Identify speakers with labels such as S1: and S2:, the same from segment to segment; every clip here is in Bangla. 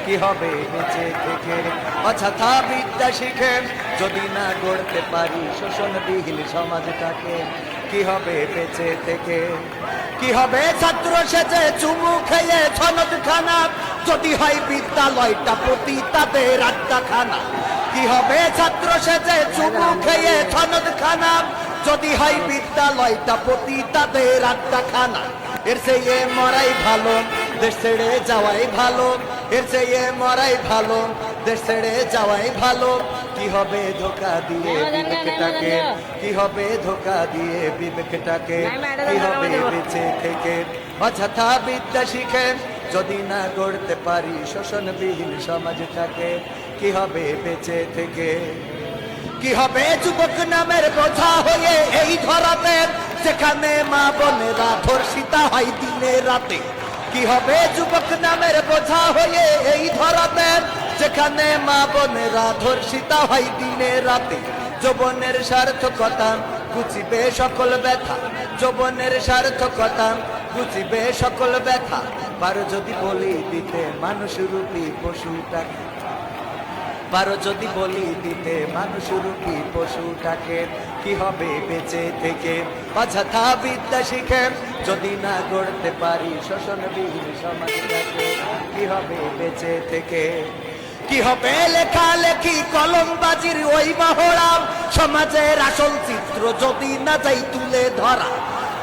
S1: কি হবে বেঁচে থেকে? অযথা বিদ্যা শিখে যদি না গড়তে পারি শোষণবিহীন সমাজটাকে, কি হবে বেঁচে থেকে? কি হবে ছাত্র সেজে চুমু খেয়ে সনদখানা যদি হয় বিদ্যালয়টা প্রতি তাদের আড্ডাখানা? কি হবে ছাত্র সেজে চুমু খেয়ে সনদখানা যদি হয় বিদ্যালয়টা প্রতি তাদের আড্ডাখানা? এর চেয়ে মরাই ভালো, দেশ ছেড়ে যাওয়াই ভালো। এর চেয়ে মরাই ভালো, দেশ ছেড়ে যাওয়াই ভালো। কি হবে ধোকা দিয়ে বিবেকটাকে? কি হবে ধোকা দিয়ে বিবেকটাকে? কি হবে বেঁচে থেকে? অযথা বিদ্যা শিখে যদি না গড়তে পারি শোষণবিহীন সমাজটাকে, কি হবে বেঁচে থেকে? কি হবে যুবক নামের বোঝা হয়ে এই ধরাতে যেখানে মা বোনেরা ধর্ষিতা হয় দিনে রাতে? কি হবে যুবক নামের বোঝা হয়ে এই ধরাতে যেখানে মা বোনেরা ধর্ষিতা হয় দিনে রাতে? যৌবনের সার্থকতা বুঝিবে সকল ব্যথা, যৌবনের সার্থকতা বুঝিবে সকল ব্যথা। পারো যদি বলি দিতে মানুষ রূপী পশুটাকে, পারো যদি বলি দিতে মানুষ রূপী পশুটাকে, কি হবে বেঁচে থেকে? অযথা বিদ্যা শিখে যদি না গড়তে পারি শোষণবিহীন সমাজটাকে, কি হবে বেঁচে থেকে? কি হবে লেখালেখি কলমবাজির ওই মহড়া সমাজের আসল চিত্র যদি না যাই তুলে ধরা?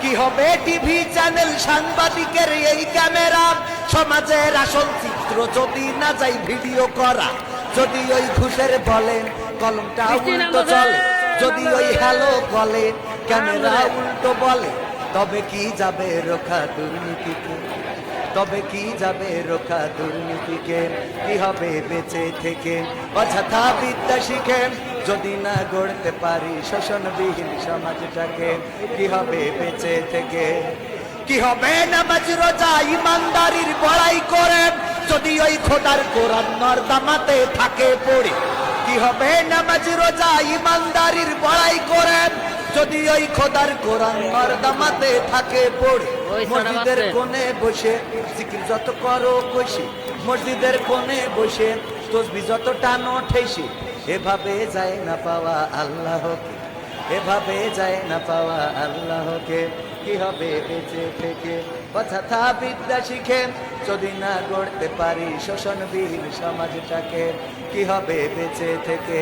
S1: কি হবে টিভি চ্যানেল সাংবাদিকের এই ক্যামেরা সমাজের আসল চিত্র যদি না যাই ভিডিও করা? যদি ওই ঘুষের বলেন কলমটা উল্টো চলে, যদি ওই হ্যালো বলে ক্যামেরা উল্টো বলে, তবে কি যাবে রক্ষা দুর্নীতিকে? তবে কি যাবে রক্ষা দুর্নীতিকে? কি হবে বেঁচে থেকে? অযথা বিদ্যা শিখে যদি না গড়তে পারি শোষণবিহীন সমাজটাকে, কি হবে বেঁচে থেকে? কি হবে নামাজ রোজা ইমানদারির বড়াই করে যদি ওই খোদার কোরআন নর্দমাতে থাকে পড়ে? কি হবে নামাজ রোজা ইমানদারির বড়াই করে যদি ওই খোদার কোরআন নর্দমাতে থাকে পড়ে? মসজিদের কোণে বসে জিকির যত করো কষি, মসজিদের কোণে বসে তসবি যত টানো ঠেসি, এভাবে যায় না পাওয়া আল্লাহকে, এভাবে যায় না পাওয়া আল্লাহকে। কি হবে বেঁচে থেকে? অযথা বিদ্যা শিখে যদি না গড়তে পারি শোষণবিহীন সমাজটাকে, কি হবে বেঁচে থেকে?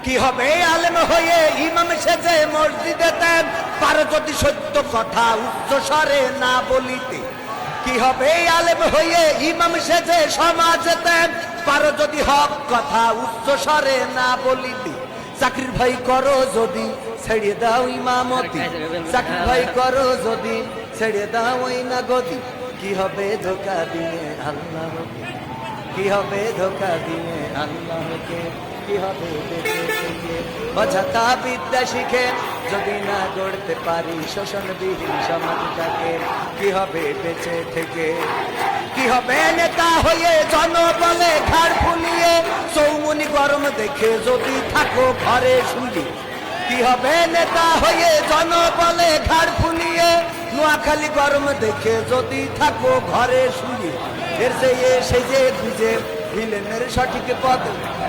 S1: কি হবে আলেম হয়ে ইমাম সেজে মসজিদেতে পারো যদি সত্য কথা উচ্চ স্বরে না বলিতে? কি হবে আলেম হয়ে ইমাম সেজে সমাজেতে পারো যদি হক কথা উচ্চ স্বরে না বলিতে? চাকরির ভাই করো যদি ছেড়ে দাও ইমামতি, চাকরির ভাই করো যদি ছেড়ে দাও ওই না গদি, কি হবে ধোকা দিয়ে আল্লাহকে? কি হবে ধোকা দিয়ে আল্লাহকে? কি হবে বেঁচে থেকে? অযথা বিদ্যা শিখে যদি না গড়তে পারি শোষণবিহীন সমাজটাকে, কি হবে বেঁচে থেকে? কি হবে নেতা হয়ে জনবলে ঘাড় ফুলিয়ে চৌমুনি গরম দেখে যদি থাকো ঘরে শুয়ে? কি হবে নেতা হয়ে জনবলে ঘাড় ফুলিয়ে নোয়াখালী গরম দেখে যদি থাকো ঘরে শুয়ে? এর চেয়ে সেজে গুজে ভিলেনের সঠিক পদ,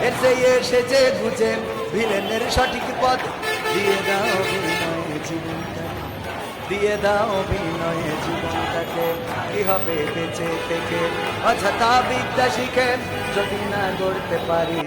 S1: এর চেয়ে সেজে গুজে ভিলেনের সঠিক পদ দিয়ে দাও অভিনয়ে জীবনটাকে, দিয়ে দাও অভিনয়ে জীবনটাকে, কি হবে বেঁচে থেকে? অযথা বিদ্যা শিখে যদি না গড়তে পারি